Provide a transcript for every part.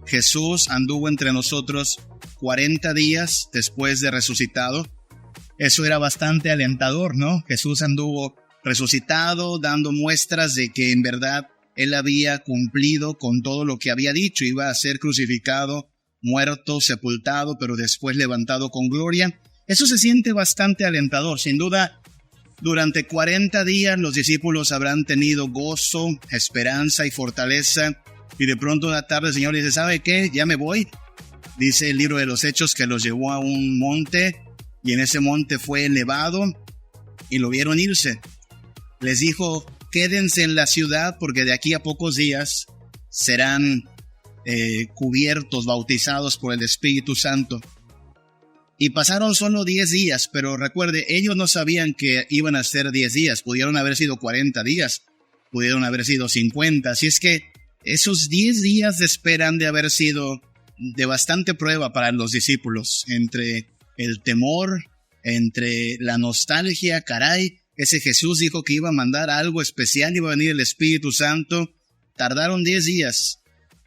Jesús anduvo entre nosotros 40 días después de resucitado. Eso era bastante alentador, ¿no? Jesús anduvo resucitado, dando muestras de que en verdad Él había cumplido con todo lo que había dicho. Iba a ser crucificado, muerto, sepultado, pero después levantado con gloria. Eso se siente bastante alentador. Sin duda, durante 40 días los discípulos habrán tenido gozo, esperanza y fortaleza. Y de pronto una tarde el Señor dice, ¿sabe qué? Ya me voy. Dice el libro de los Hechos que los llevó a un monte y en ese monte fue elevado y lo vieron irse. Les dijo, quédense en la ciudad porque de aquí a pocos días serán cubiertos, bautizados por el Espíritu Santo. Y pasaron solo 10 días, pero recuerde, ellos no sabían que iban a ser 10 días. Pudieron haber sido 40 días, pudieron haber sido 50. Así es que esos 10 días de espera han de haber sido de bastante prueba para los discípulos, entre el temor, entre la nostalgia, caray, ese Jesús dijo que iba a mandar algo especial, iba a venir el Espíritu Santo. Tardaron 10 días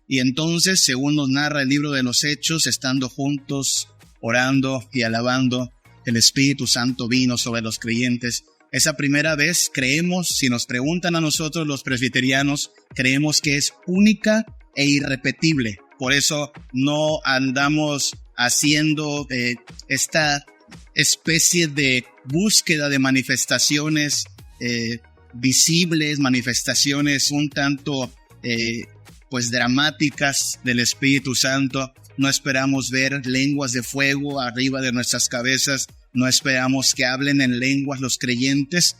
y entonces, según nos narra el libro de los Hechos, estando juntos, orando y alabando, el Espíritu Santo vino sobre los creyentes. Esa primera vez creemos, si nos preguntan a nosotros los presbiterianos, creemos que es única e irrepetible. Por eso no andamos haciendo esta especie de búsqueda de manifestaciones visibles, manifestaciones un tanto dramáticas del Espíritu Santo. No esperamos ver lenguas de fuego arriba de nuestras cabezas. No esperamos que hablen en lenguas los creyentes.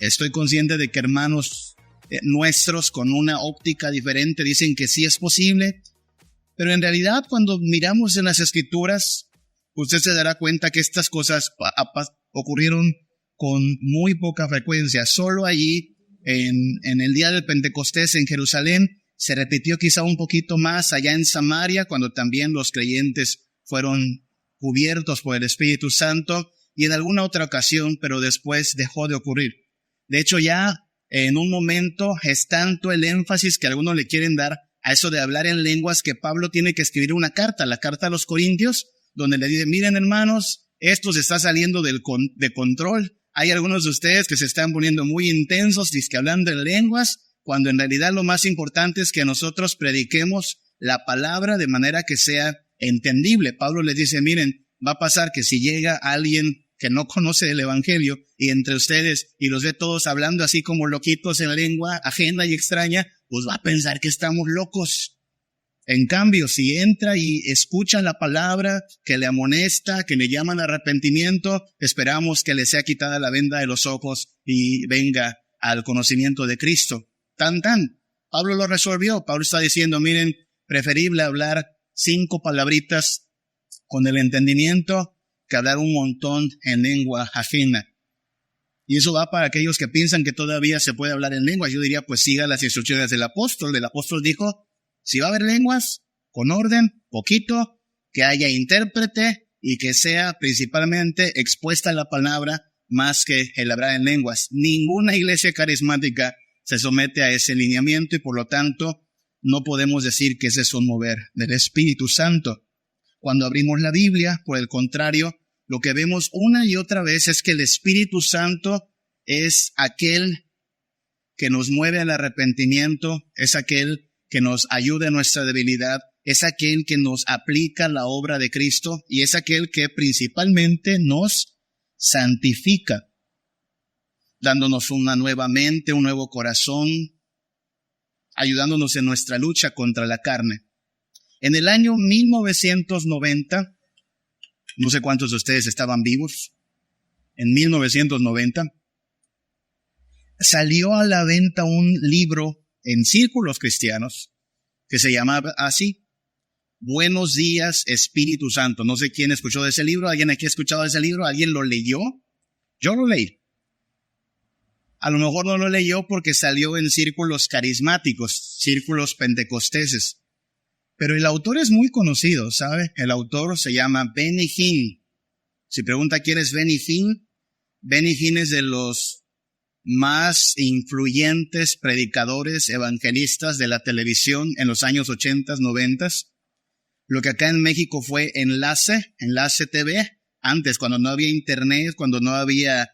Estoy consciente de que hermanos nuestros con una óptica diferente dicen que sí es posible, pero en realidad cuando miramos en las Escrituras, usted se dará cuenta que estas cosas ocurrieron con muy poca frecuencia. Solo allí, en el día del Pentecostés en Jerusalén, se repitió quizá un poquito más allá en Samaria, cuando también los creyentes fueron cubiertos por el Espíritu Santo, y en alguna otra ocasión, pero después dejó de ocurrir. De hecho, ya en un momento es tanto el énfasis que algunos le quieren dar a eso de hablar en lenguas que Pablo tiene que escribir una carta, la carta a los Corintios, donde le dice, miren hermanos, esto se está saliendo de control. Hay algunos de ustedes que se están poniendo muy intensos, dizque hablando en lenguas, cuando en realidad lo más importante es que nosotros prediquemos la palabra de manera que sea entendible. Pablo les dice, miren, va a pasar que si llega alguien que no conoce el evangelio y entre ustedes y los ve todos hablando así como loquitos en lengua ajena y extraña, pues va a pensar que estamos locos. En cambio, si entra y escucha la palabra que le amonesta, que le llaman arrepentimiento, esperamos que le sea quitada la venda de los ojos y venga al conocimiento de Cristo. Pablo lo resolvió. Pablo está diciendo, miren, preferible hablar 5 palabritas con el entendimiento que hablar un montón en lengua ajena. Y eso va para aquellos que piensan que todavía se puede hablar en lenguas. Yo diría, pues siga las instrucciones del apóstol. El apóstol dijo, si va a haber lenguas, con orden, poquito, que haya intérprete y que sea principalmente expuesta la palabra más que el hablar en lenguas. Ninguna iglesia carismática se somete a ese lineamiento y por lo tanto no podemos decir que ese es un mover del Espíritu Santo. Cuando abrimos la Biblia, por el contrario, lo que vemos una y otra vez es que el Espíritu Santo es aquel que nos mueve al arrepentimiento, es aquel que nos ayuda en nuestra debilidad, es aquel que nos aplica la obra de Cristo y es aquel que principalmente nos santifica, dándonos una nueva mente, un nuevo corazón, ayudándonos en nuestra lucha contra la carne. En el año 1990, no sé cuántos de ustedes estaban vivos, en 1990, salió a la venta un libro en círculos cristianos que se llamaba así, Buenos días, Espíritu Santo. No sé quién escuchó de ese libro. ¿Alguien aquí ha escuchado de ese libro? ¿Alguien lo leyó? Yo lo leí. A lo mejor no lo leyó porque salió en círculos carismáticos, círculos pentecosteses. Pero el autor es muy conocido, ¿sabe? El autor se llama Benny Hinn. Si pregunta quién es Benny Hinn es de los más influyentes predicadores evangelistas de la televisión en los años 80, 90. Lo que acá en México fue Enlace TV. Antes, cuando no había internet, cuando no había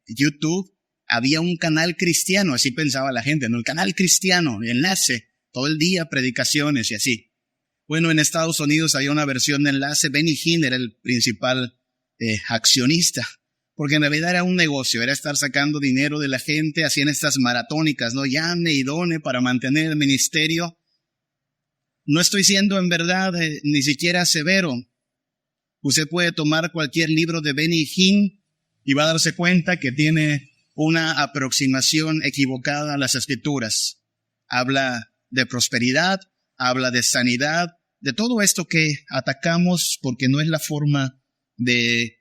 YouTube, había un canal cristiano, así pensaba la gente, ¿no? El canal cristiano, Enlace, todo el día predicaciones y así. Bueno, en Estados Unidos había una versión de Enlace. Benny Hinn era el principal accionista, porque en realidad era un negocio, era estar sacando dinero de la gente, hacían estas maratónicas, ¿no? Llame y done para mantener el ministerio. No estoy siendo en verdad ni siquiera severo. Usted puede tomar cualquier libro de Benny Hinn y va a darse cuenta que tiene una aproximación equivocada a las Escrituras. Habla de prosperidad, habla de sanidad, de todo esto que atacamos porque no es la forma de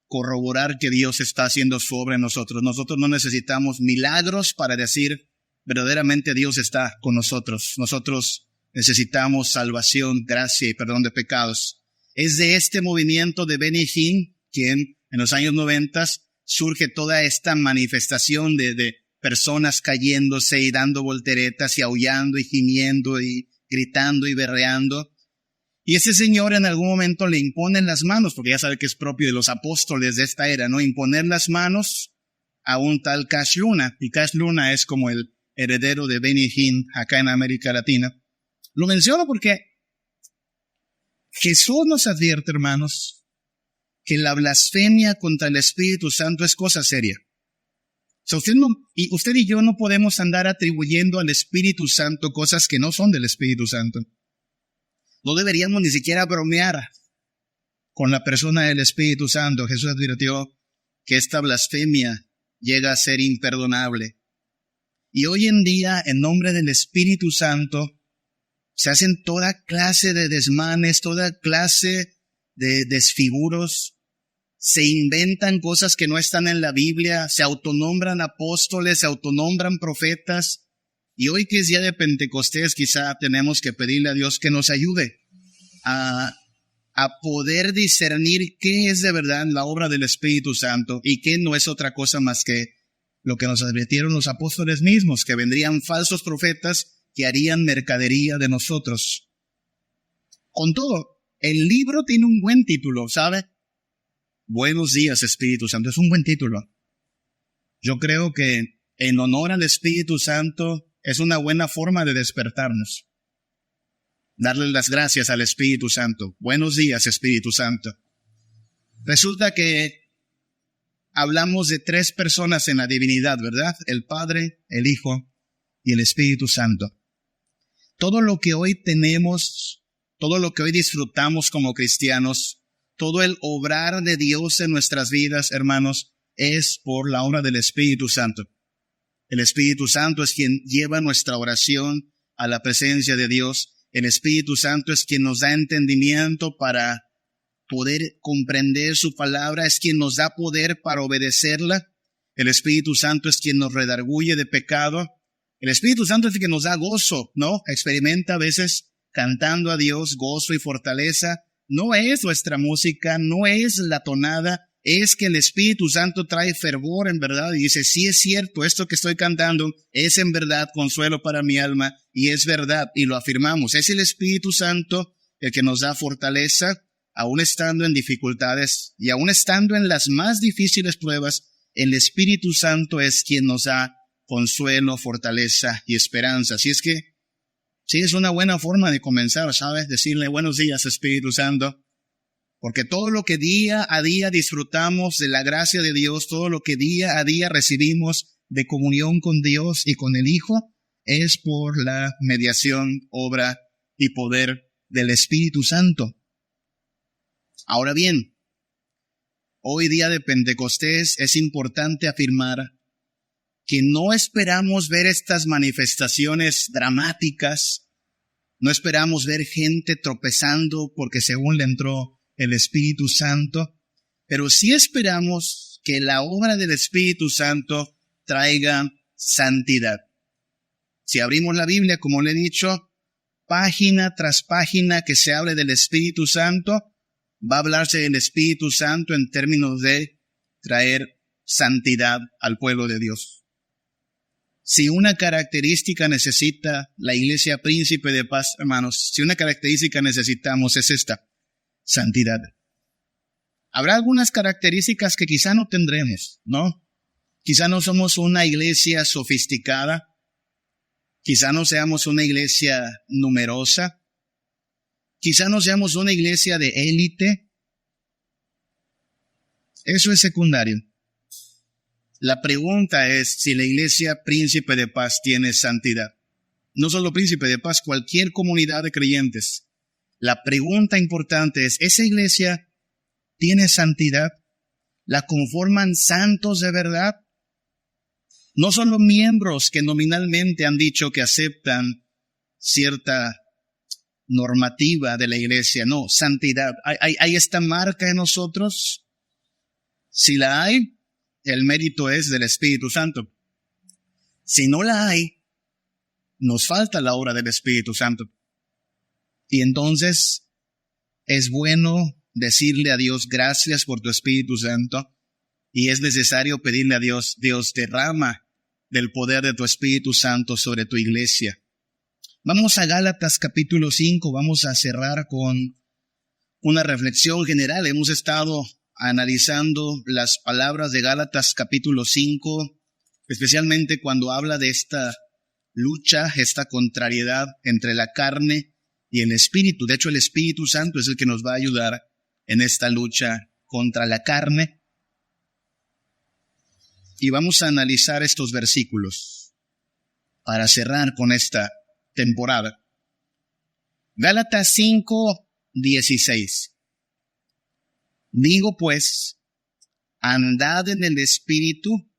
corroborar que Dios está haciendo su obra en nosotros. Nosotros no necesitamos milagros para decir verdaderamente Dios está con nosotros. Nosotros necesitamos salvación, gracia y perdón de pecados. Es de este movimiento de Benny Hinn quien en los años 90 surge toda esta manifestación de personas cayéndose y dando volteretas y aullando y gimiendo y gritando y berreando. Y ese señor en algún momento le imponen las manos, porque ya sabe que es propio de los apóstoles de esta era, ¿no? Imponer las manos a un tal Cash Luna. Y Cash Luna es como el heredero de Benny Hinn acá en América Latina. Lo menciono porque Jesús nos advierte, hermanos, que la blasfemia contra el Espíritu Santo es cosa seria. O sea, usted y yo no podemos andar atribuyendo al Espíritu Santo cosas que no son del Espíritu Santo. No deberíamos ni siquiera bromear con la persona del Espíritu Santo. Jesús advirtió que esta blasfemia llega a ser imperdonable. Y hoy en día, en nombre del Espíritu Santo, se hacen toda clase de desmanes, toda clase de desfiguros. Se inventan cosas que no están en la Biblia, se autonombran apóstoles, se autonombran profetas. Y hoy que es día de Pentecostés, quizá tenemos que pedirle a Dios que nos ayude a poder discernir qué es de verdad la obra del Espíritu Santo y qué no es otra cosa más que lo que nos advirtieron los apóstoles mismos, que vendrían falsos profetas que harían mercadería de nosotros. Con todo, el libro tiene un buen título, ¿sabe? Buenos días, Espíritu Santo. Es un buen título. Yo creo que en honor al Espíritu Santo es una buena forma de despertarnos. Darle las gracias al Espíritu Santo. Buenos días, Espíritu Santo. Resulta que hablamos de 3 personas en la divinidad, ¿verdad? El Padre, el Hijo y el Espíritu Santo. Todo lo que hoy tenemos, todo lo que hoy disfrutamos como cristianos, todo el obrar de Dios en nuestras vidas, hermanos, es por la obra del Espíritu Santo. El Espíritu Santo es quien lleva nuestra oración a la presencia de Dios. El Espíritu Santo es quien nos da entendimiento para poder comprender su palabra, es quien nos da poder para obedecerla. El Espíritu Santo es quien nos redarguye de pecado. El Espíritu Santo es el que nos da gozo, ¿no? Experimenta a veces cantando a Dios gozo y fortaleza. No es nuestra música, no es la tonada, es que el Espíritu Santo trae fervor en verdad y dice, sí es cierto, esto que estoy cantando es en verdad consuelo para mi alma y es verdad y lo afirmamos. Es el Espíritu Santo el que nos da fortaleza, aún estando en dificultades y aún estando en las más difíciles pruebas, el Espíritu Santo es quien nos da consuelo, fortaleza y esperanza. Así es que sí, es una buena forma de comenzar, ¿sabes? Decirle buenos días, Espíritu Santo. Porque todo lo que día a día disfrutamos de la gracia de Dios, todo lo que día a día recibimos de comunión con Dios y con el Hijo, es por la mediación, obra y poder del Espíritu Santo. Ahora bien, hoy día de Pentecostés es importante afirmar que no esperamos ver estas manifestaciones dramáticas, no esperamos ver gente tropezando porque según le entró el Espíritu Santo, pero sí esperamos que la obra del Espíritu Santo traiga santidad. Si abrimos la Biblia, como le he dicho, página tras página que se hable del Espíritu Santo, va a hablarse del Espíritu Santo en términos de traer santidad al pueblo de Dios. Si una característica necesita la Iglesia Príncipe de Paz, hermanos, si una característica necesitamos es esta: santidad. Habrá algunas características que quizá no tendremos, ¿no? Quizá no somos una iglesia sofisticada, quizá no seamos una iglesia numerosa, quizá no seamos una iglesia de élite. Eso es secundario. La pregunta es si la Iglesia Príncipe de Paz tiene santidad. No solo Príncipe de Paz, cualquier comunidad de creyentes. La pregunta importante es, ¿esa iglesia tiene santidad? ¿La conforman santos de verdad? No son los miembros que nominalmente han dicho que aceptan cierta normativa de la iglesia. No, santidad. ¿Hay esta marca en nosotros? Si la hay, el mérito es del Espíritu Santo. Si no la hay, nos falta la obra del Espíritu Santo. Y entonces es bueno decirle a Dios, gracias por tu Espíritu Santo. Y es necesario pedirle a Dios, Dios, derrama del poder de tu Espíritu Santo sobre tu iglesia. Vamos a Gálatas capítulo 5, vamos a cerrar con una reflexión general. Hemos estado analizando las palabras de Gálatas capítulo 5, especialmente cuando habla de esta lucha, esta contrariedad entre la carne y el Espíritu. De hecho, el Espíritu Santo es el que nos va a ayudar en esta lucha contra la carne. Y vamos a analizar estos versículos para cerrar con esta temporada. Gálatas 5:16. Digo pues, andad en el Espíritu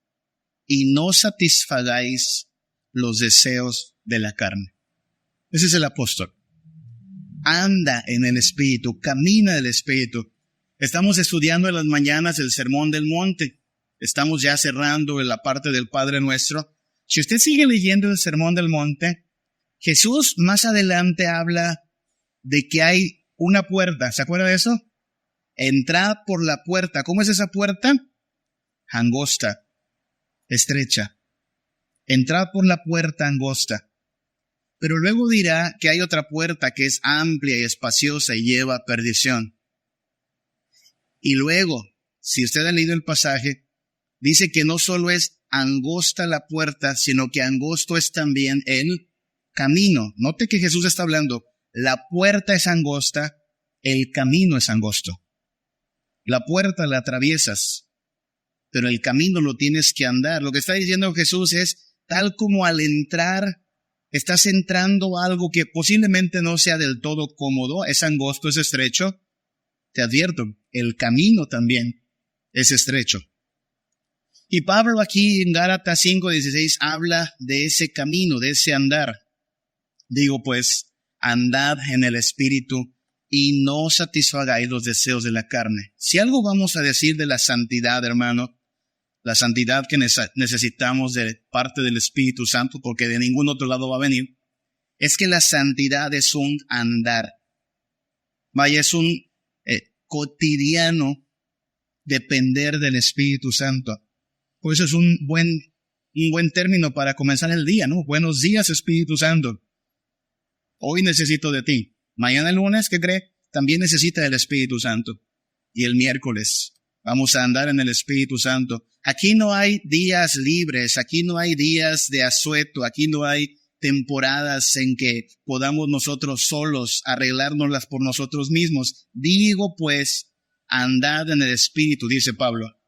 y no satisfagáis los deseos de la carne. Ese es el apóstol. Anda en el Espíritu, camina en el Espíritu. Estamos estudiando en las mañanas el Sermón del Monte. Estamos ya cerrando la parte del Padre Nuestro. Si usted sigue leyendo el Sermón del Monte, Jesús más adelante habla de que hay una puerta. ¿Se acuerda de eso? Entrad por la puerta. ¿Cómo es esa puerta? Angosta, estrecha. Entrad por la puerta angosta. Pero luego dirá que hay otra puerta que es amplia y espaciosa y lleva a perdición. Y luego, si usted ha leído el pasaje, dice que no solo es angosta la puerta, sino que angosto es también el camino. Note que Jesús está hablando, la puerta es angosta, el camino es angosto. La puerta la atraviesas, pero el camino lo tienes que andar. Lo que está diciendo Jesús es, tal como al entrar, estás entrando a algo que posiblemente no sea del todo cómodo, es angosto, es estrecho. Te advierto, el camino también es estrecho. Y Pablo aquí en Gálatas 5:16 habla de ese camino, de ese andar. Digo pues, andad en el Espíritu y no satisfagáis los deseos de la carne. Si algo vamos a decir de la santidad, hermano, la santidad que necesitamos de parte del Espíritu Santo, porque de ningún otro lado va a venir, es que la santidad es un andar. Vaya, es un cotidiano depender del Espíritu Santo. Por eso es un buen término para comenzar el día, ¿no? Buenos días, Espíritu Santo. Hoy necesito de ti. Mañana el lunes, ¿qué cree? También necesita del Espíritu Santo. Y el miércoles vamos a andar en el Espíritu Santo. Aquí no hay días libres, aquí no hay días de asueto, aquí no hay temporadas en que podamos nosotros solos arreglárnoslas por nosotros mismos. Digo pues, andad en el Espíritu, dice Pablo.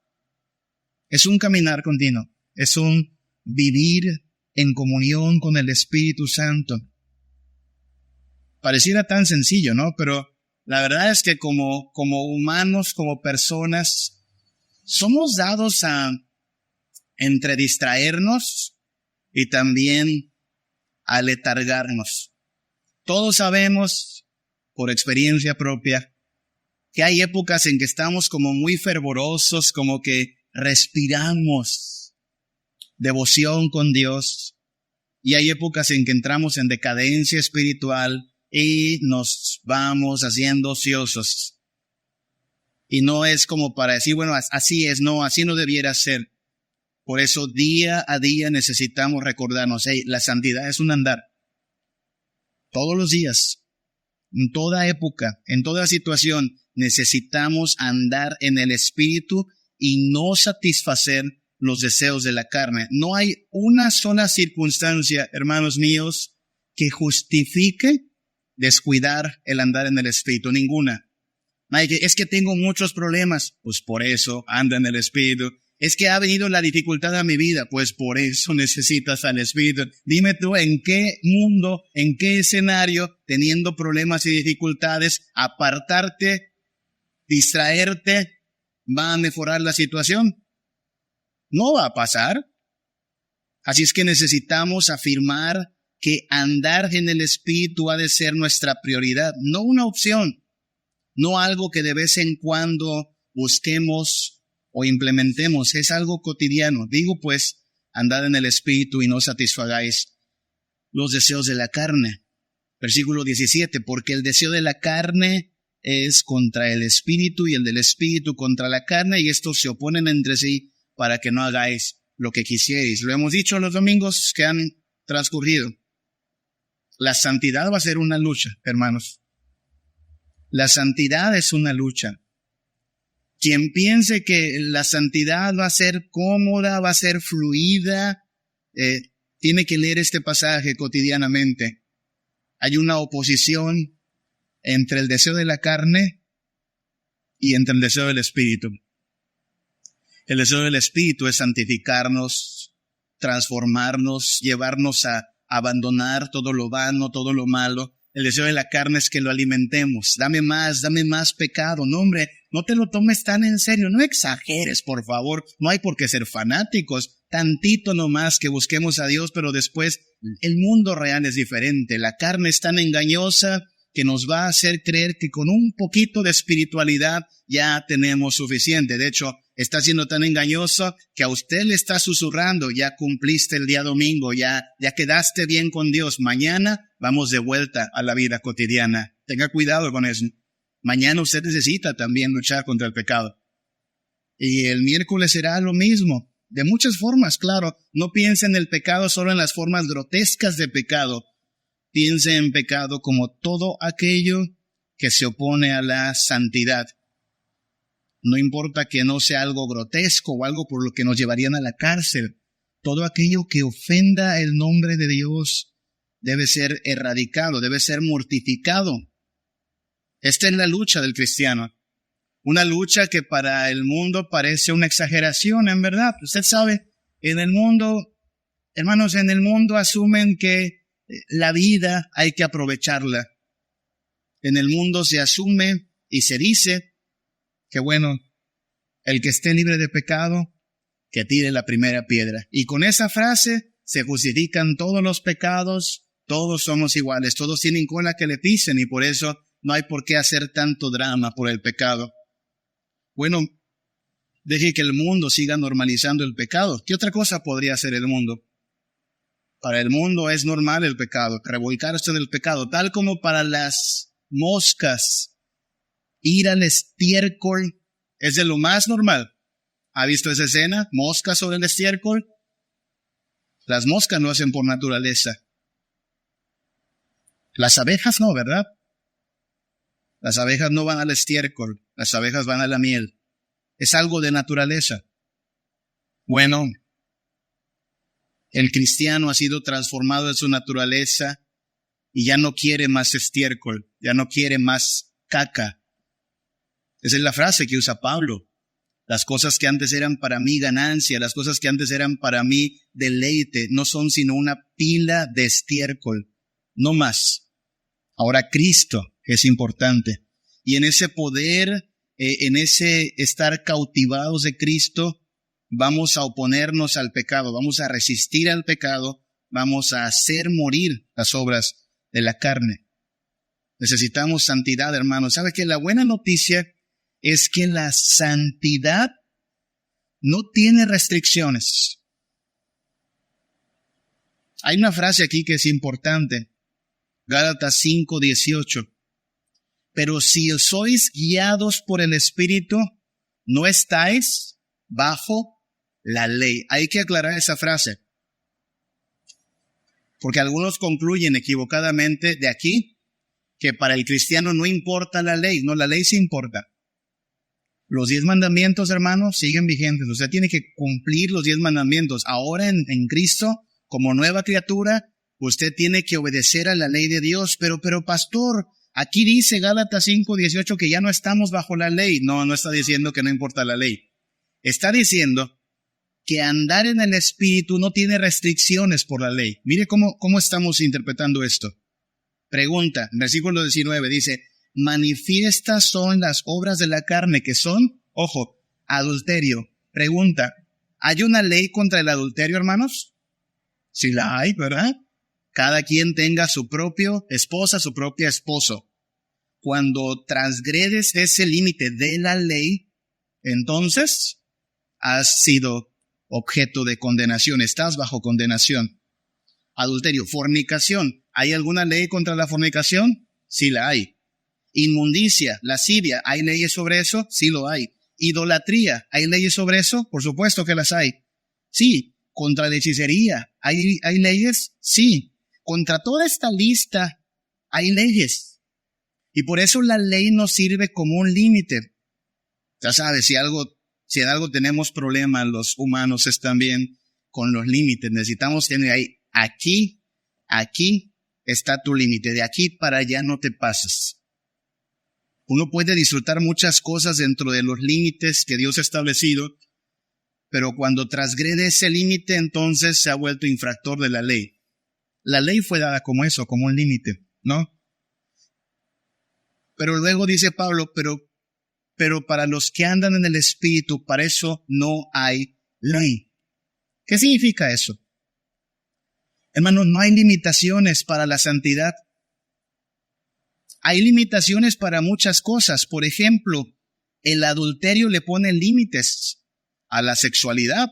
Es un caminar continuo, es un vivir en comunión con el Espíritu Santo. Pareciera tan sencillo, ¿no? Pero la verdad es que como humanos, como personas, somos dados a entre distraernos y también a letargarnos. Todos sabemos, por experiencia propia, que hay épocas en que estamos como muy fervorosos, como que respiramos devoción con Dios, y hay épocas en que entramos en decadencia espiritual y nos vamos haciendo ociosos. Y no es como para decir, bueno, así es, no, así no debiera ser. Por eso día a día necesitamos recordarnos, hey, la santidad es un andar. Todos los días, en toda época, en toda situación, necesitamos andar en el Espíritu y no satisfacer los deseos de la carne. No hay una sola circunstancia, hermanos míos, que justifique descuidar el andar en el Espíritu. Ninguna. Es que tengo muchos problemas. Pues por eso anda en el Espíritu. Es que ha venido la dificultad a mi vida. Pues por eso necesitas al Espíritu. Dime tú, ¿en qué mundo, en qué escenario, teniendo problemas y dificultades, apartarte, distraerte, va a mejorar la situación? No va a pasar. Así es que necesitamos afirmar que andar en el Espíritu ha de ser nuestra prioridad, no una opción, no algo que de vez en cuando busquemos o implementemos, es algo cotidiano. Digo pues, andad en el Espíritu y no satisfagáis los deseos de la carne. Versículo 17, porque el deseo de la carne es contra el Espíritu y el del Espíritu contra la carne, y estos se oponen entre sí para que no hagáis lo que quisierais. Lo hemos dicho los domingos que han transcurrido. La santidad va a ser una lucha, hermanos. La santidad es una lucha. Quien piense que la santidad va a ser cómoda, va a ser fluida, tiene que leer este pasaje cotidianamente. Hay una oposición entre el deseo de la carne y entre el deseo del Espíritu. El deseo del Espíritu es santificarnos, transformarnos, llevarnos a abandonar todo lo vano, todo lo malo. El deseo de la carne es que lo alimentemos. Dame más pecado. No, hombre, no te lo tomes tan en serio. No exageres, por favor. No hay por qué ser fanáticos. Tantito nomás que busquemos a Dios, pero después el mundo real es diferente. La carne es tan engañosa que nos va a hacer creer que con un poquito de espiritualidad ya tenemos suficiente. De hecho, está siendo tan engañoso que a usted le está susurrando, ya cumpliste el día domingo, ya quedaste bien con Dios. Mañana vamos de vuelta a la vida cotidiana. Tenga cuidado con eso. Mañana usted necesita también luchar contra el pecado. Y el miércoles será lo mismo. De muchas formas, claro. No piense en el pecado solo en las formas grotescas de pecado. Piense en pecado como todo aquello que se opone a la santidad. No importa que no sea algo grotesco o algo por lo que nos llevarían a la cárcel. Todo aquello que ofenda el nombre de Dios debe ser erradicado, debe ser mortificado. Esta es la lucha del cristiano. Una lucha que para el mundo parece una exageración, en verdad. Usted sabe, en el mundo, hermanos, en el mundo asumen que la vida hay que aprovecharla. En el mundo se asume y se dice que bueno, el que esté libre de pecado, que tire la primera piedra. Y con esa frase se justifican todos los pecados, todos somos iguales, todos tienen cola que le pisen y por eso no hay por qué hacer tanto drama por el pecado. Bueno, deje que el mundo siga normalizando el pecado. ¿Qué otra cosa podría hacer el mundo? Para el mundo es normal el pecado, revolcarse en el pecado, tal como para las moscas ir al estiércol es de lo más normal. ¿Ha visto esa escena? Moscas sobre el estiércol. Las moscas lo hacen por naturaleza. Las abejas no, ¿verdad? Las abejas no van al estiércol, las abejas van a la miel. Es algo de naturaleza. Bueno, el cristiano ha sido transformado en su naturaleza y ya no quiere más estiércol, ya no quiere más caca. Esa es la frase que usa Pablo. Las cosas que antes eran para mí ganancia, las cosas que antes eran para mí deleite, no son sino una pila de estiércol, no más. Ahora Cristo es importante. Y en ese poder, en ese estar cautivados de Cristo, vamos a oponernos al pecado, vamos a resistir al pecado, vamos a hacer morir las obras de la carne. Necesitamos santidad, hermanos. ¿Sabe qué? La buena noticia es que la santidad no tiene restricciones. Hay una frase aquí que es importante. Gálatas 5:18. Pero si sois guiados por el Espíritu, no estáis bajo la ley. Hay que aclarar esa frase, porque algunos concluyen equivocadamente de aquí que para el cristiano no importa la ley. No, la ley sí importa. Los 10 mandamientos, hermanos, siguen vigentes. Usted tiene que cumplir los 10 mandamientos. Ahora en Cristo, como nueva criatura, usted tiene que obedecer a la ley de Dios. Pero pastor, aquí dice Gálatas 5:18 que ya no estamos bajo la ley. No está diciendo que no importa la ley. Está diciendo que andar en el Espíritu no tiene restricciones por la ley. Mire cómo estamos interpretando esto. Pregunta, en versículo 19 dice, manifiestas son las obras de la carne que son, ojo, adulterio. Pregunta, ¿hay una ley contra el adulterio, hermanos? Sí la hay, ¿verdad? Cada quien tenga su propia esposa, su propio esposo. Cuando transgredes ese límite de la ley, entonces has sido objeto de condenación, estás bajo condenación. Adulterio, fornicación. ¿Hay alguna ley contra la fornicación? Sí la hay. Inmundicia, lascivia, ¿hay leyes sobre eso? Sí lo hay. Idolatría, ¿hay leyes sobre eso? Por supuesto que las hay. Sí. Contra la hechicería, ¿hay leyes? Sí. Contra toda esta lista hay leyes. Y por eso la ley nos sirve como un límite. Ya sabes, si en algo tenemos problemas los humanos es también con los límites. Necesitamos tener ahí, aquí está tu límite, de aquí para allá no te pases. Uno puede disfrutar muchas cosas dentro de los límites que Dios ha establecido, pero cuando transgrede ese límite, entonces se ha vuelto infractor de la ley. La ley fue dada como eso, como un límite, ¿no? Pero luego dice Pablo, pero para los que andan en el Espíritu, para eso no hay ley. ¿Qué significa eso? Hermanos, no hay limitaciones para la santidad. Hay limitaciones para muchas cosas. Por ejemplo, el adulterio le pone límites a la sexualidad,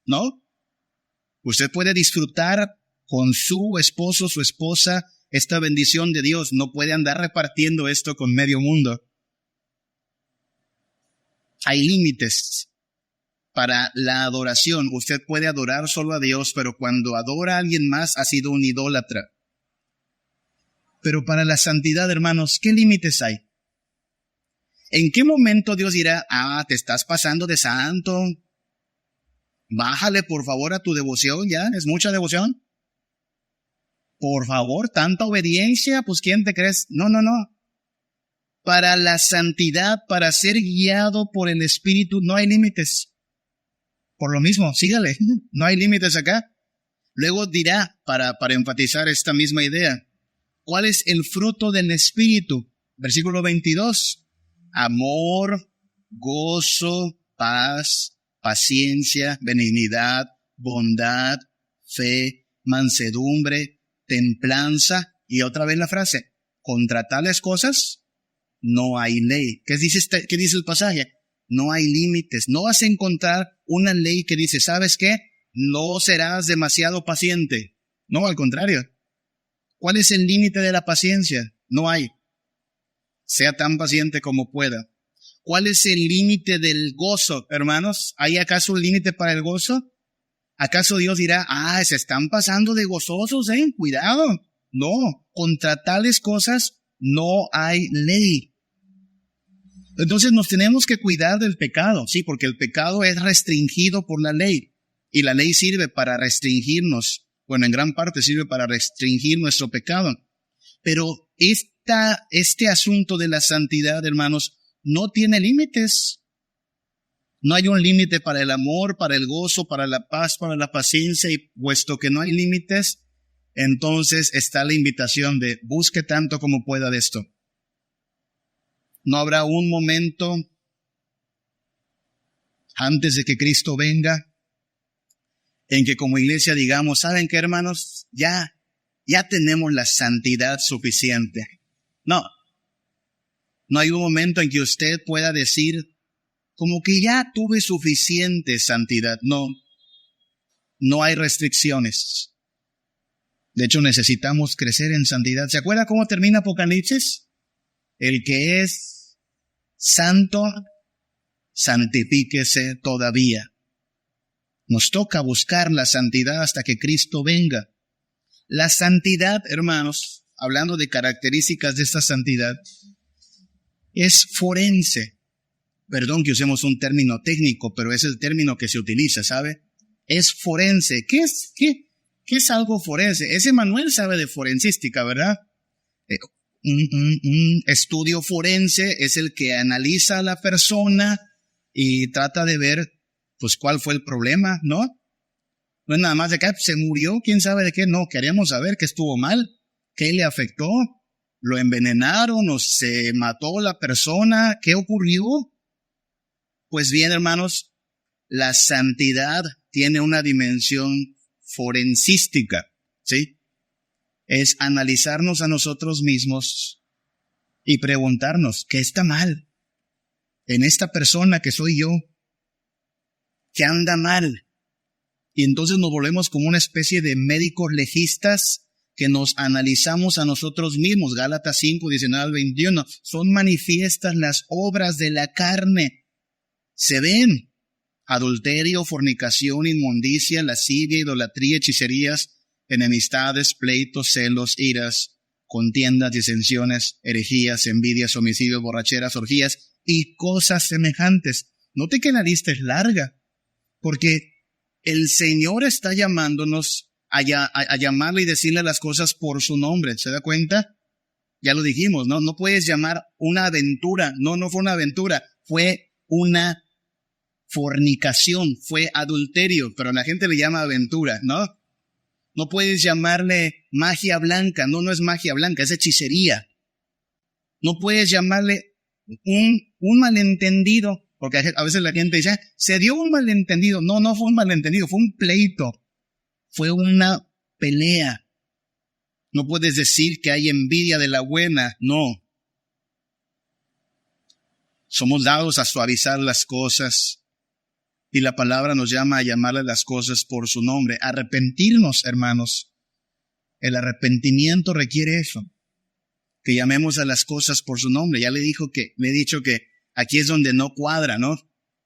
¿no? Usted puede disfrutar con su esposo, su esposa, esta bendición de Dios. No puede andar repartiendo esto con medio mundo. Hay límites para la adoración. Usted puede adorar solo a Dios, pero cuando adora a alguien más ha sido un idólatra. Pero para la santidad, hermanos, ¿qué límites hay? ¿En qué momento Dios dirá, te estás pasando de santo? Bájale por favor a tu devoción, ¿ya? ¿Es mucha devoción? Por favor, tanta obediencia, pues ¿quién te crees? No. Para la santidad, para ser guiado por el Espíritu, no hay límites. Por lo mismo, sígale, no hay límites acá. Luego dirá, para enfatizar esta misma idea, ¿cuál es el fruto del Espíritu? Versículo 22. Amor, gozo, paz, paciencia, benignidad, bondad, fe, mansedumbre, templanza. Y otra vez la frase, contra tales cosas no hay ley. ¿Qué dice el pasaje? No hay límites. No vas a encontrar una ley que dice, ¿sabes qué? No serás demasiado paciente. No, al contrario. ¿Cuál es el límite de la paciencia? No hay. Sea tan paciente como pueda. ¿Cuál es el límite del gozo, hermanos? ¿Hay acaso un límite para el gozo? ¿Acaso Dios dirá, se están pasando de gozosos, cuidado? No, contra tales cosas no hay ley. Entonces nos tenemos que cuidar del pecado, sí, porque el pecado es restringido por la ley. Y la ley sirve para restringirnos. Bueno, en gran parte sirve para restringir nuestro pecado. Pero este asunto de la santidad, hermanos, no tiene límites. No hay un límite para el amor, para el gozo, para la paz, para la paciencia. Y puesto que no hay límites, entonces está la invitación de busque tanto como pueda de esto. No habrá un momento antes de que Cristo venga en que como iglesia digamos, ¿saben qué, hermanos? Ya tenemos la santidad suficiente. No hay un momento en que usted pueda decir, como que ya tuve suficiente santidad. No hay restricciones. De hecho, necesitamos crecer en santidad. ¿Se acuerda cómo termina Apocalipsis? el que es santo, santifíquese todavía. Nos toca buscar la santidad hasta que Cristo venga. La santidad, hermanos, hablando de características de esta santidad, es forense. Perdón que usemos un término técnico, pero es el término que se utiliza, ¿sabe? Es forense. ¿Qué es algo forense? Ese Manuel sabe de forensística, ¿verdad? Un estudio forense es el que analiza a la persona y trata de ver, pues, cuál fue el problema, ¿no? No es nada más de que se murió, quién sabe de qué. No, queremos saber qué estuvo mal, qué le afectó, lo envenenaron o se mató la persona, ¿qué ocurrió? Pues bien, hermanos, la santidad tiene una dimensión forensística, ¿sí? Es analizarnos a nosotros mismos y preguntarnos, ¿qué está mal en esta persona que soy yo? ¿Qué anda mal? Y entonces nos volvemos como una especie de médicos legistas que nos analizamos a nosotros mismos. Gálatas 5, 19 al 21. Son manifiestas las obras de la carne. Se ven: adulterio, fornicación, inmundicia, lascivia, idolatría, hechicerías, enemistades, pleitos, celos, iras, contiendas, disensiones, herejías, envidias, homicidios, borracheras, orgías y cosas semejantes. Note que la lista es larga, porque el Señor está llamándonos a llamarle y decirle las cosas por su nombre. ¿Se da cuenta? Ya lo dijimos, ¿no? No puedes llamar una aventura. No fue una aventura. Fue una fornicación, fue adulterio, pero la gente le llama aventura, ¿no? No puedes llamarle magia blanca. No es magia blanca, es hechicería. No puedes llamarle un malentendido, porque a veces la gente dice, se dio un malentendido. No fue un malentendido, fue un pleito. Fue una pelea. No puedes decir que hay envidia de la buena. No. Somos dados a suavizar las cosas. Y la palabra nos llama a llamarle las cosas por su nombre. Arrepentirnos, hermanos. El arrepentimiento requiere eso. Que llamemos a las cosas por su nombre. Ya le he dicho que aquí es donde no cuadra, ¿no?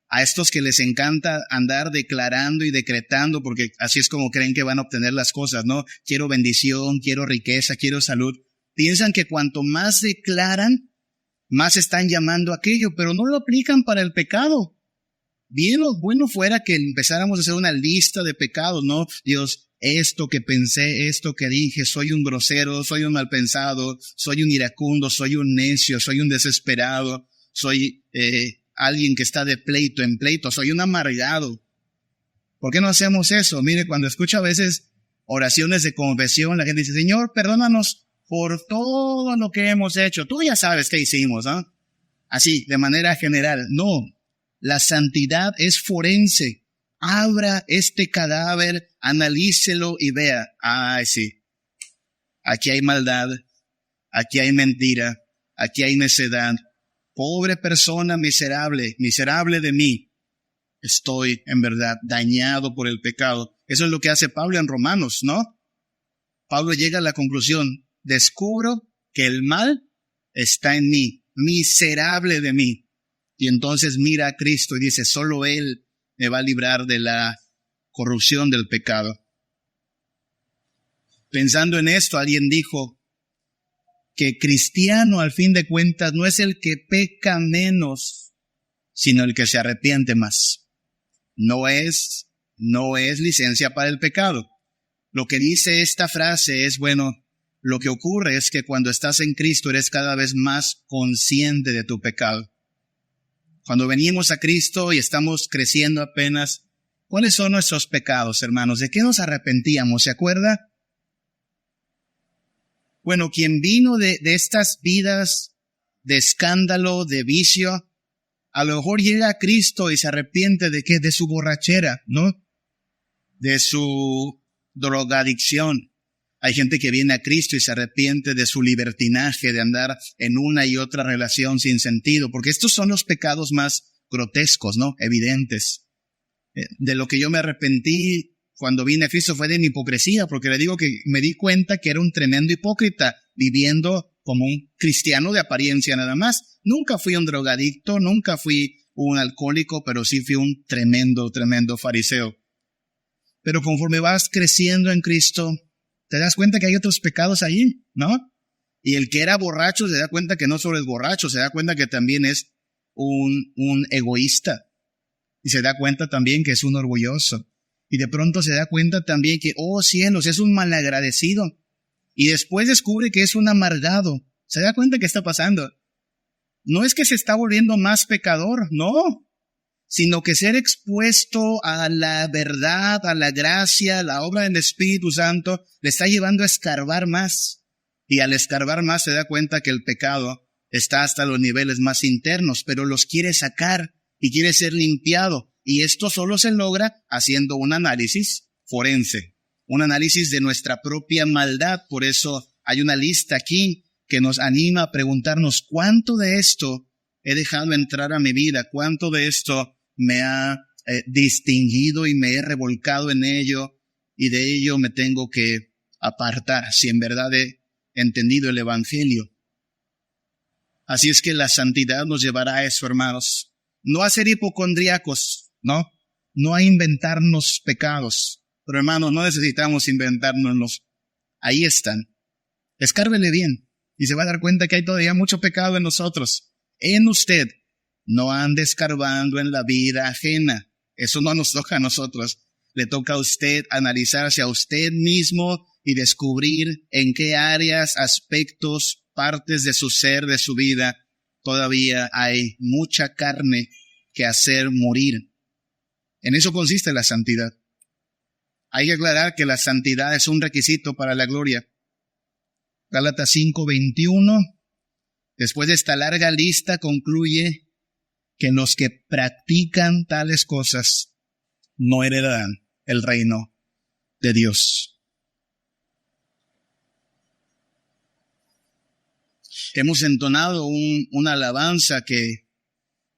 A estos que les encanta andar declarando y decretando, porque así es como creen que van a obtener las cosas, ¿no? Quiero bendición, quiero riqueza, quiero salud. Piensan que cuanto más declaran, más están llamando a aquello, pero no lo aplican para el pecado. Bien, lo bueno fuera que empezáramos a hacer una lista de pecados, ¿no? Dios, esto que pensé, esto que dije, soy un grosero, soy un mal pensado, soy un iracundo, soy un necio, soy un desesperado, soy alguien que está de pleito en pleito, soy un amargado. ¿Por qué no hacemos eso? Mire, cuando escucho a veces oraciones de confesión, la gente dice, Señor, perdónanos por todo lo que hemos hecho. Tú ya sabes qué hicimos, ¿no? Así, de manera general. No, la santidad es forense. Abra este cadáver, analícelo y vea, sí, aquí hay maldad, aquí hay mentira, aquí hay necedad. Pobre persona miserable, miserable de mí. Estoy, en verdad, dañado por el pecado. Eso es lo que hace Pablo en Romanos, ¿no? Pablo llega a la conclusión, descubro que el mal está en mí, miserable de mí. Y entonces mira a Cristo y dice, solo Él me va a librar de la corrupción del pecado. Pensando en esto, alguien dijo que cristiano, al fin de cuentas, no es el que peca menos, sino el que se arrepiente más. No es licencia para el pecado. Lo que dice esta frase es, bueno, lo que ocurre es que cuando estás en Cristo eres cada vez más consciente de tu pecado. Cuando venimos a Cristo y estamos creciendo apenas, ¿cuáles son nuestros pecados, hermanos? ¿De qué nos arrepentíamos? ¿Se acuerda? Bueno, quien vino de estas vidas de escándalo, de vicio, a lo mejor llega a Cristo y se arrepiente ¿de qué? De su borrachera, ¿no? De su drogadicción. Hay gente que viene a Cristo y se arrepiente de su libertinaje, de andar en una y otra relación sin sentido, porque estos son los pecados más grotescos, ¿no? Evidentes. De lo que yo me arrepentí cuando vine a Cristo fue de mi hipocresía, porque le digo que me di cuenta que era un tremendo hipócrita, viviendo como un cristiano de apariencia nada más. Nunca fui un drogadicto, nunca fui un alcohólico, pero sí fui un tremendo fariseo. Pero conforme vas creciendo en Cristo, te das cuenta que hay otros pecados ahí, ¿no? Y el que era borracho se da cuenta que no solo es borracho, se da cuenta que también es un egoísta. Y se da cuenta también que es un orgulloso. Y de pronto se da cuenta también que, oh cielos, es un malagradecido. Y después descubre que es un amargado. Se da cuenta que está pasando. No es que se está volviendo más pecador, no. Sino que ser expuesto a la verdad, a la gracia, a la obra del Espíritu Santo, le está llevando a escarbar más. Y al escarbar más se da cuenta que el pecado está hasta los niveles más internos, pero los quiere sacar y quiere ser limpiado. Y esto solo se logra haciendo un análisis forense, un análisis de nuestra propia maldad. Por eso hay una lista aquí que nos anima a preguntarnos cuánto de esto he dejado entrar a mi vida, cuánto de esto me ha distinguido y me he revolcado en ello, y de ello me tengo que apartar si en verdad he entendido el Evangelio. Así es que la santidad nos llevará a eso, hermanos. No a ser hipocondríacos, no a inventarnos pecados. Pero hermanos, no necesitamos inventárnoslos. Ahí están. Escárvele bien y se va a dar cuenta que hay todavía mucho pecado en nosotros, en usted. No ande escarbando en la vida ajena. Eso no nos toca a nosotros. Le toca a usted analizarse a usted mismo y descubrir en qué áreas, aspectos, partes de su ser, de su vida, todavía hay mucha carne que hacer morir. En eso consiste la santidad. Hay que aclarar que la santidad es un requisito para la gloria. Gálatas 5:21, después de esta larga lista, concluye que los que practican tales cosas no heredarán el reino de Dios. Hemos entonado una alabanza que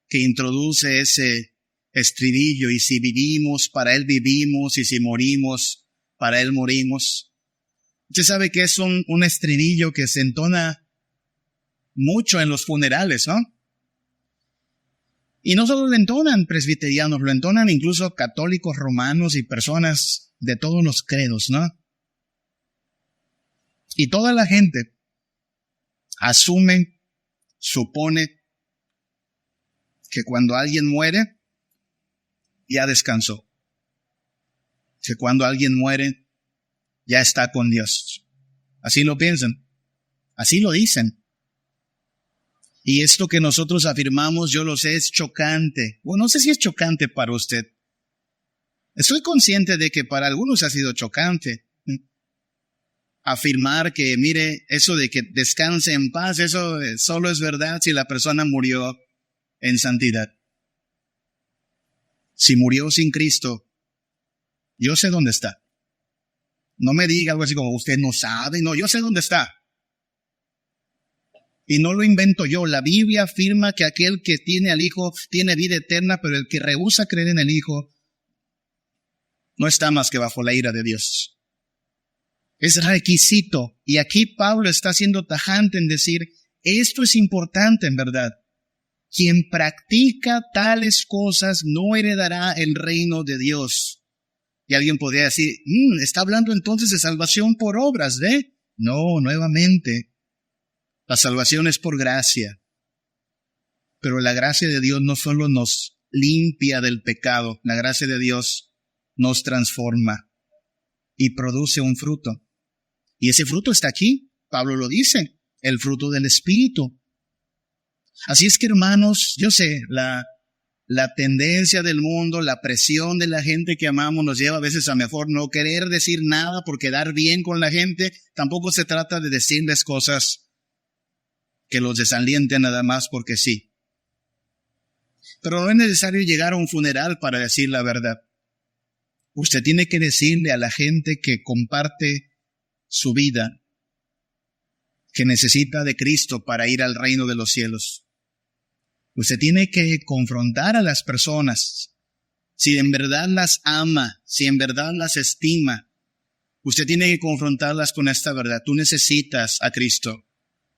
introduce ese estribillo: y si vivimos, para Él vivimos, y si morimos, para Él morimos. Usted sabe que es un estribillo que se entona mucho en los funerales, ¿no? Y no solo lo entonan presbiterianos, lo entonan incluso católicos romanos y personas de todos los credos, ¿no? Y toda la gente asume, supone que cuando alguien muere, ya descansó. Que cuando alguien muere, ya está con Dios. Así lo piensan. Así lo dicen. Y esto que nosotros afirmamos, yo lo sé, es chocante. Bueno, no sé si es chocante para usted. Estoy consciente de que para algunos ha sido chocante. Afirmar que, mire, eso de que descanse en paz, eso solo es verdad si la persona murió en santidad. Si murió sin Cristo, yo sé dónde está. No me diga algo así como usted no sabe. No, yo sé dónde está. Y no lo invento yo. La Biblia afirma que aquel que tiene al Hijo tiene vida eterna, pero el que rehúsa creer en el Hijo no está más que bajo la ira de Dios. Es requisito. Y aquí Pablo está siendo tajante en decir, esto es importante en verdad. Quien practica tales cosas no heredará el reino de Dios. Y alguien podría decir, ¿está hablando entonces de salvación por obras, ¿eh? No, nuevamente. La salvación es por gracia. Pero la gracia de Dios no solo nos limpia del pecado, la gracia de Dios nos transforma y produce un fruto. Y ese fruto está aquí, Pablo lo dice, el fruto del Espíritu. Así es que, hermanos, yo sé, la tendencia del mundo, la presión de la gente que amamos nos lleva a veces a mejor no querer decir nada por quedar bien con la gente. Tampoco se trata de decirles cosas que los desalienten nada más porque sí. Pero no es necesario llegar a un funeral para decir la verdad. Usted tiene que decirle a la gente que comparte su vida que necesita de Cristo para ir al reino de los cielos. Usted tiene que confrontar a las personas. Si en verdad las ama, si en verdad las estima, usted tiene que confrontarlas con esta verdad. Tú necesitas a Cristo.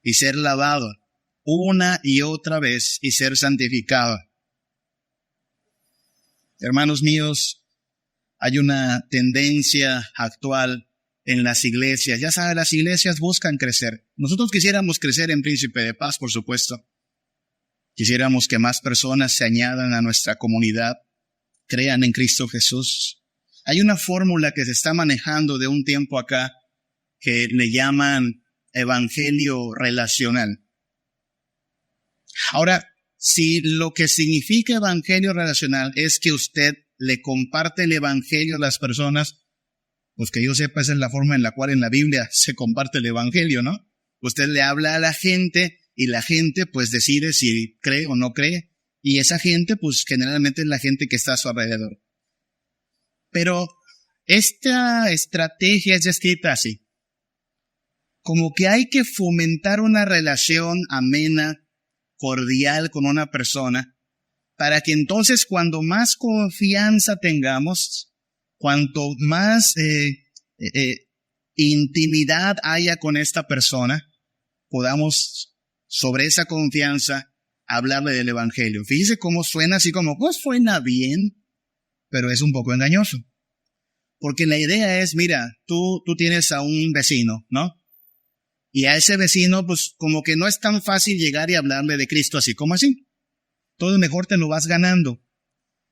y ser lavado una y otra vez y ser santificado. Hermanos míos, hay una tendencia actual en las iglesias. Ya saben, las iglesias buscan crecer. Nosotros quisiéramos crecer en Príncipe de Paz, por supuesto. Quisiéramos que más personas se añadan a nuestra comunidad, crean en Cristo Jesús. Hay una fórmula que se está manejando de un tiempo acá que le llaman evangelio relacional. Ahora, si lo que significa evangelio relacional es que usted le comparte el evangelio a las personas, pues que yo sepa, esa es la forma en la cual en la Biblia se comparte el evangelio, ¿no? Usted le habla a la gente y la gente pues decide si cree o no cree, y esa gente pues generalmente es la gente que está a su alrededor. Pero esta estrategia es descrita así, como que hay que fomentar una relación amena, cordial con una persona, para que entonces cuando más confianza tengamos, cuanto más intimidad haya con esta persona, podamos sobre esa confianza hablarle del evangelio. Fíjese cómo suena así como, pues suena bien, pero es un poco engañoso. Porque la idea es, mira, tú tienes a un vecino, ¿no? Y a ese vecino, pues como que no es tan fácil llegar y hablarle de Cristo así como así. Todo mejor te lo vas ganando.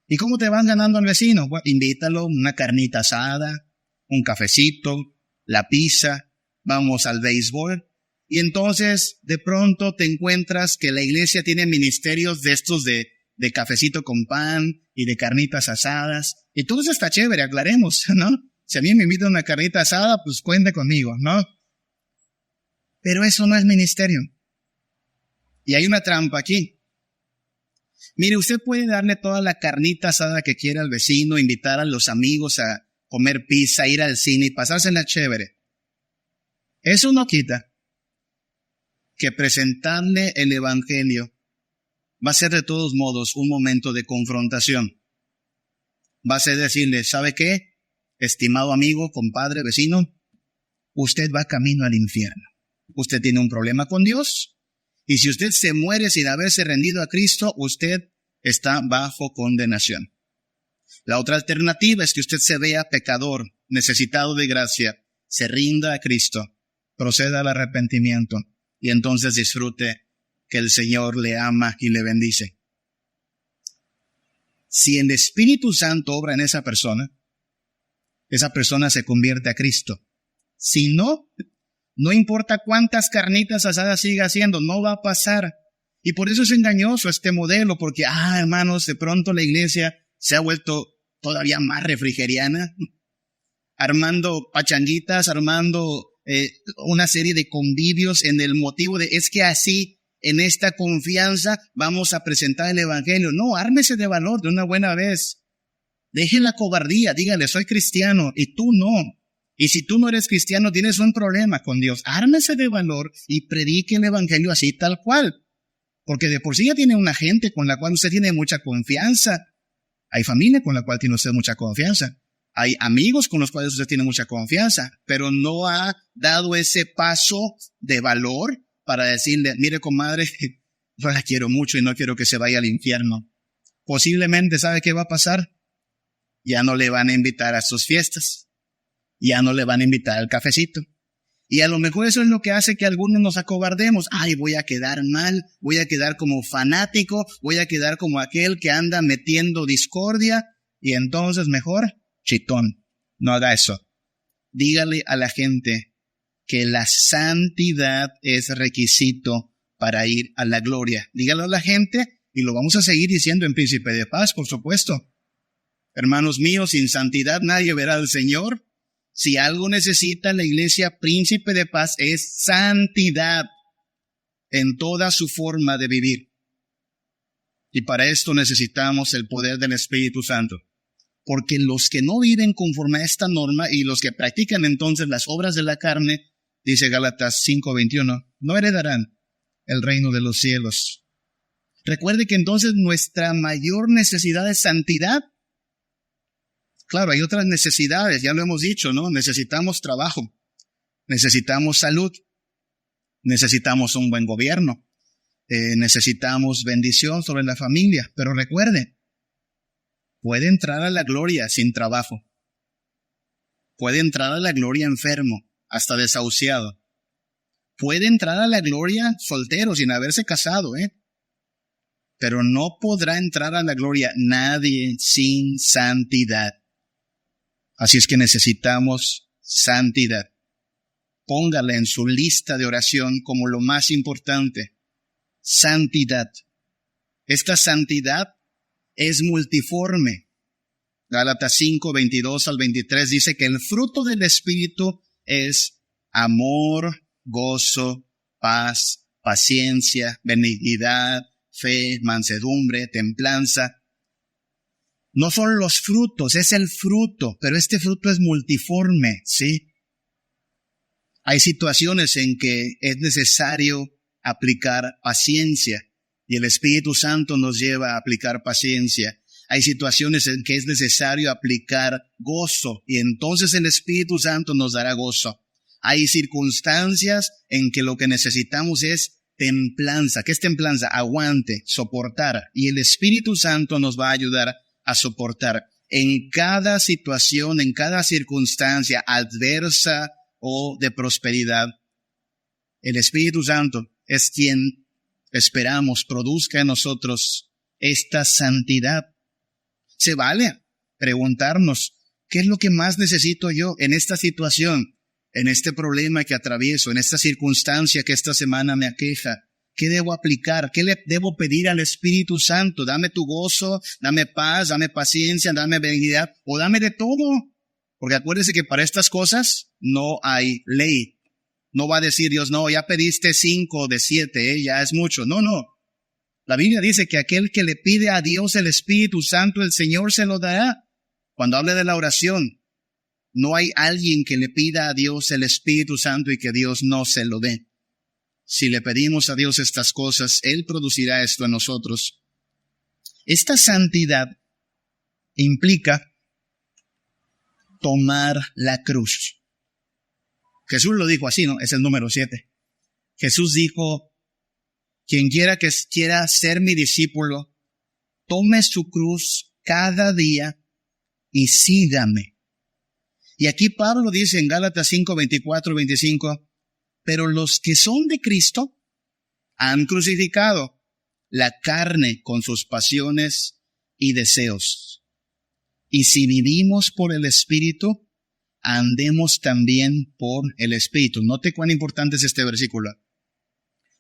¿Y cómo te vas ganando al vecino? Bueno, invítalo, una carnita asada, un cafecito, la pizza, vamos al béisbol. Y entonces de pronto te encuentras que la iglesia tiene ministerios de estos de cafecito con pan y de carnitas asadas. Y todo eso está chévere, aclaremos, ¿no? Si a mí me invitan una carnita asada, pues cuente conmigo, ¿no? Pero eso no es ministerio. Y hay una trampa aquí. Mire, usted puede darle toda la carnita asada que quiera al vecino, invitar a los amigos a comer pizza, ir al cine y pasársela chévere. Eso no quita que presentarle el evangelio va a ser de todos modos un momento de confrontación. Va a ser decirle, ¿sabe qué? Estimado amigo, compadre, vecino, usted va camino al infierno. Usted tiene un problema con Dios, y si usted se muere sin haberse rendido a Cristo, usted está bajo condenación. La otra alternativa es que usted se vea pecador, necesitado de gracia, se rinda a Cristo, proceda al arrepentimiento, y entonces disfrute que el Señor le ama y le bendice. Si el Espíritu Santo obra en esa persona se convierte a Cristo. Si no, no importa cuántas carnitas asadas siga haciendo, no va a pasar. Y por eso es engañoso este modelo, porque, hermanos, de pronto la iglesia se ha vuelto todavía más refrigeriana, armando pachanguitas, armando una serie de convivios en el motivo de, es que así, en esta confianza, vamos a presentar el evangelio. No, ármese de valor de una buena vez. Deje la cobardía, dígale, soy cristiano, y tú no. Y si tú no eres cristiano, tienes un problema con Dios. Ármese de valor y predique el evangelio así tal cual. Porque de por sí ya tiene una gente con la cual usted tiene mucha confianza. Hay familia con la cual tiene usted mucha confianza. Hay amigos con los cuales usted tiene mucha confianza. Pero no ha dado ese paso de valor para decirle, mire, comadre, yo la quiero mucho y no quiero que se vaya al infierno. Posiblemente, ¿sabe qué va a pasar? Ya no le van a invitar a sus fiestas. Ya no le van a invitar al cafecito. Y a lo mejor eso es lo que hace que algunos nos acobardemos. Voy a quedar mal, voy a quedar como fanático, voy a quedar como aquel que anda metiendo discordia, y entonces mejor, chitón, no haga eso. Dígale a la gente que la santidad es requisito para ir a la gloria. Dígalo a la gente, y lo vamos a seguir diciendo en Príncipe de Paz, por supuesto. Hermanos míos, sin santidad nadie verá al Señor. Si algo necesita la iglesia Príncipe de Paz es santidad en toda su forma de vivir. Y para esto necesitamos el poder del Espíritu Santo. Porque los que no viven conforme a esta norma y los que practican entonces las obras de la carne, dice Gálatas 5:21, no heredarán el reino de los cielos. Recuerde que entonces nuestra mayor necesidad es santidad. Claro, hay otras necesidades, ya lo hemos dicho, ¿no? Necesitamos trabajo, necesitamos salud, necesitamos un buen gobierno, necesitamos bendición sobre la familia, pero recuerde, puede entrar a la gloria sin trabajo, puede entrar a la gloria enfermo, hasta desahuciado, puede entrar a la gloria soltero sin haberse casado, pero no podrá entrar a la gloria nadie sin santidad. Así es que necesitamos santidad. Póngala en su lista de oración como lo más importante. Santidad. Esta santidad es multiforme. Gálatas 5, 22 al 23 dice que el fruto del Espíritu es amor, gozo, paz, paciencia, benignidad, fe, mansedumbre, templanza. No son los frutos, es el fruto, pero este fruto es multiforme, ¿sí? Hay situaciones en que es necesario aplicar paciencia y el Espíritu Santo nos lleva a aplicar paciencia. Hay situaciones en que es necesario aplicar gozo y entonces el Espíritu Santo nos dará gozo. Hay circunstancias en que lo que necesitamos es templanza. ¿Qué es templanza? Aguante, soportar. Y el Espíritu Santo nos va a ayudar a soportar. En cada situación, en cada circunstancia adversa o de prosperidad, el Espíritu Santo es quien esperamos produzca en nosotros esta santidad. Se vale preguntarnos, ¿qué es lo que más necesito yo en esta situación, en este problema que atravieso, en esta circunstancia que esta semana me aqueja? ¿Qué debo aplicar? ¿Qué le debo pedir al Espíritu Santo? Dame tu gozo, dame paz, dame paciencia, dame benignidad, o dame de todo. Porque acuérdese que para estas cosas no hay ley. No va a decir Dios, no, ya pediste 5 de 7, ya es mucho. No. La Biblia dice que aquel que le pide a Dios el Espíritu Santo, el Señor se lo dará. Cuando habla de la oración, no hay alguien que le pida a Dios el Espíritu Santo y que Dios no se lo dé. Si le pedimos a Dios estas cosas, Él producirá esto en nosotros. Esta santidad implica tomar la cruz. Jesús lo dijo así, ¿no? Es el número 7. Jesús dijo, quien quiera ser mi discípulo, tome su cruz cada día y sígame. Y aquí Pablo dice en Gálatas 5, 24 y 25, pero los que son de Cristo han crucificado la carne con sus pasiones y deseos. Y si vivimos por el Espíritu, andemos también por el Espíritu. Note cuán importante es este versículo.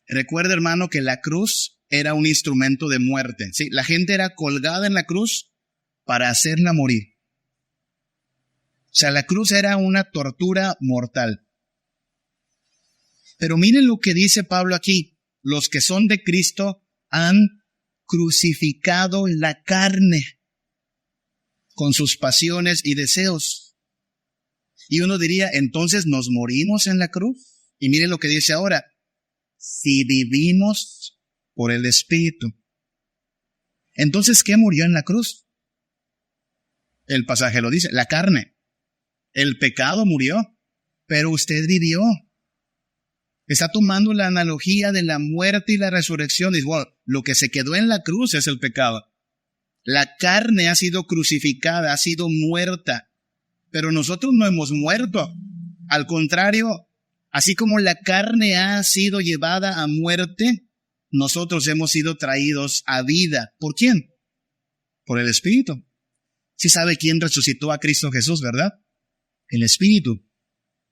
Recuerda, hermano, que la cruz era un instrumento de muerte. ¿Sí? La gente era colgada en la cruz para hacerla morir. O sea, la cruz era una tortura mortal. Pero miren lo que dice Pablo aquí. Los que son de Cristo han crucificado la carne con sus pasiones y deseos. Y uno diría, entonces nos morimos en la cruz. Y miren lo que dice ahora. Si vivimos por el Espíritu. Entonces, ¿qué murió en la cruz? El pasaje lo dice, la carne. El pecado murió, pero usted vivió. Está tomando la analogía de la muerte y la resurrección. Y bueno, lo que se quedó en la cruz es el pecado. La carne ha sido crucificada, ha sido muerta. Pero nosotros no hemos muerto. Al contrario, así como la carne ha sido llevada a muerte, nosotros hemos sido traídos a vida. ¿Por quién? Por el Espíritu. Sí sabe quién resucitó a Cristo Jesús, ¿verdad? El Espíritu.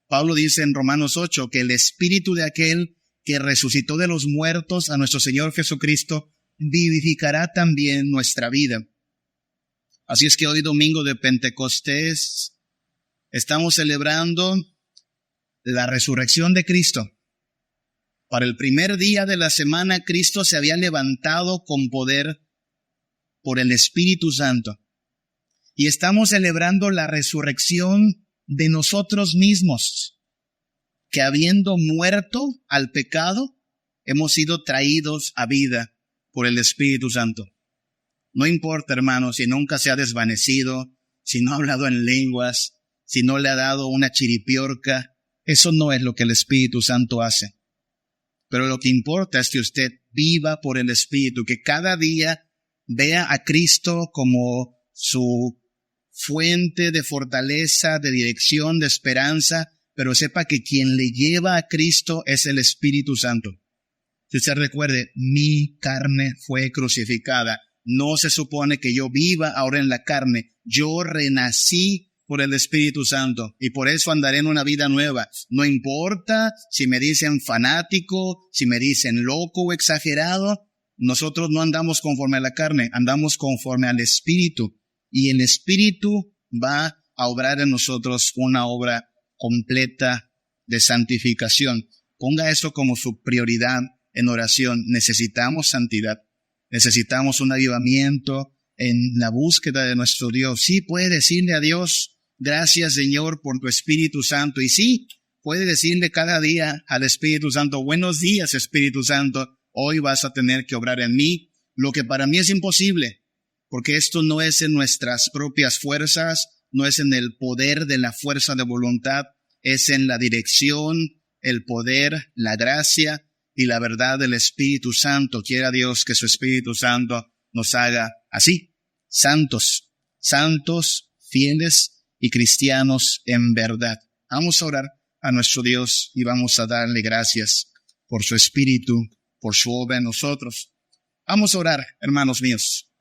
Pablo dice en Romanos 8 que el Espíritu de aquel que resucitó de los muertos a nuestro Señor Jesucristo vivificará también nuestra vida. Así es que hoy domingo de Pentecostés estamos celebrando la resurrección de Cristo. Para el primer día de la semana, Cristo se había levantado con poder por el Espíritu Santo. Y estamos celebrando la resurrección de nosotros mismos, que habiendo muerto al pecado, hemos sido traídos a vida por el Espíritu Santo. No importa, hermano, si nunca se ha desvanecido, si no ha hablado en lenguas, si no le ha dado una chiripiorca, eso no es lo que el Espíritu Santo hace. Pero lo que importa es que usted viva por el Espíritu, que cada día vea a Cristo como su fuente de fortaleza, de dirección, de esperanza, pero sepa que quien le lleva a Cristo es el Espíritu Santo. Si usted recuerde, mi carne fue crucificada. No se supone que yo viva ahora en la carne. Yo renací por el Espíritu Santo y por eso andaré en una vida nueva. No importa si me dicen fanático, si me dicen loco o exagerado. Nosotros no andamos conforme a la carne, andamos conforme al Espíritu. Y el Espíritu va a obrar en nosotros una obra completa de santificación. Ponga eso como su prioridad en oración. Necesitamos santidad. Necesitamos un avivamiento en la búsqueda de nuestro Dios. Sí, puede decirle a Dios, gracias Señor por tu Espíritu Santo. Y sí, puede decirle cada día al Espíritu Santo, buenos días Espíritu Santo, hoy vas a tener que obrar en mí, lo que para mí es imposible, porque esto no es en nuestras propias fuerzas, no es en el poder de la fuerza de voluntad, es en la dirección, el poder, la gracia y la verdad del Espíritu Santo. Quiera Dios que su Espíritu Santo nos haga así, santos, fieles y cristianos en verdad. Vamos a orar a nuestro Dios y vamos a darle gracias por su Espíritu, por su obra en nosotros. Vamos a orar, hermanos míos.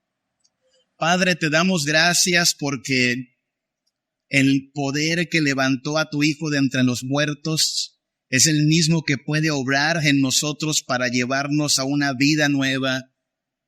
Padre, te damos gracias porque el poder que levantó a tu Hijo de entre los muertos es el mismo que puede obrar en nosotros para llevarnos a una vida nueva,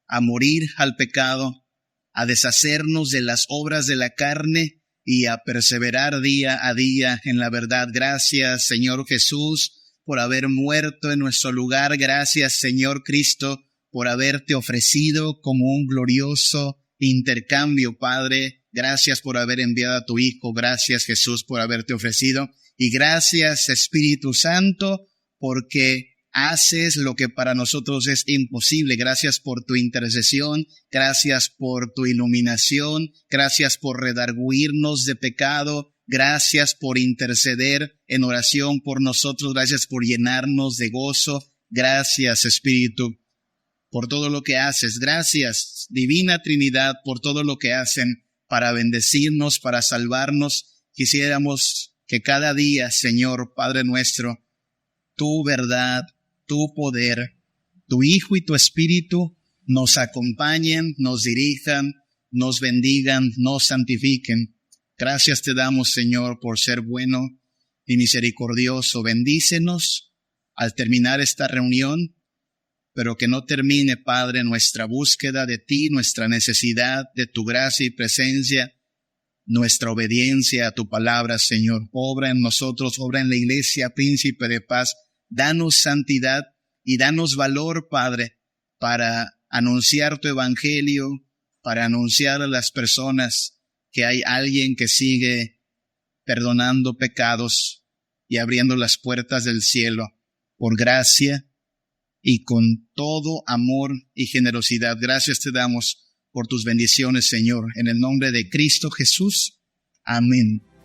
a morir al pecado, a deshacernos de las obras de la carne y a perseverar día a día en la verdad. Gracias, Señor Jesús, por haber muerto en nuestro lugar. Gracias, Señor Cristo, por haberte ofrecido como un glorioso intercambio, Padre. Gracias por haber enviado a tu Hijo. Gracias, Jesús, por haberte ofrecido. Y gracias, Espíritu Santo, porque haces lo que para nosotros es imposible. Gracias por tu intercesión. Gracias por tu iluminación. Gracias por redarguirnos de pecado. Gracias por interceder en oración por nosotros. Gracias por llenarnos de gozo. Gracias, Espíritu, por todo lo que haces. Gracias, Divina Trinidad, por todo lo que hacen para bendecirnos, para salvarnos. Quisiéramos que cada día, Señor, Padre nuestro, tu verdad, tu poder, tu Hijo y tu Espíritu nos acompañen, nos dirijan, nos bendigan, nos santifiquen. Gracias te damos, Señor, por ser bueno y misericordioso. Bendícenos al terminar esta reunión, pero que no termine, Padre, nuestra búsqueda de ti, nuestra necesidad de tu gracia y presencia, nuestra obediencia a tu palabra, Señor. Obra en nosotros, obra en la iglesia, Príncipe de paz. Danos santidad y danos valor, Padre, para anunciar tu evangelio, para anunciar a las personas que hay alguien que sigue perdonando pecados y abriendo las puertas del cielo por gracia y con todo amor y generosidad. Gracias te damos por tus bendiciones, Señor, en el nombre de Cristo Jesús. Amén.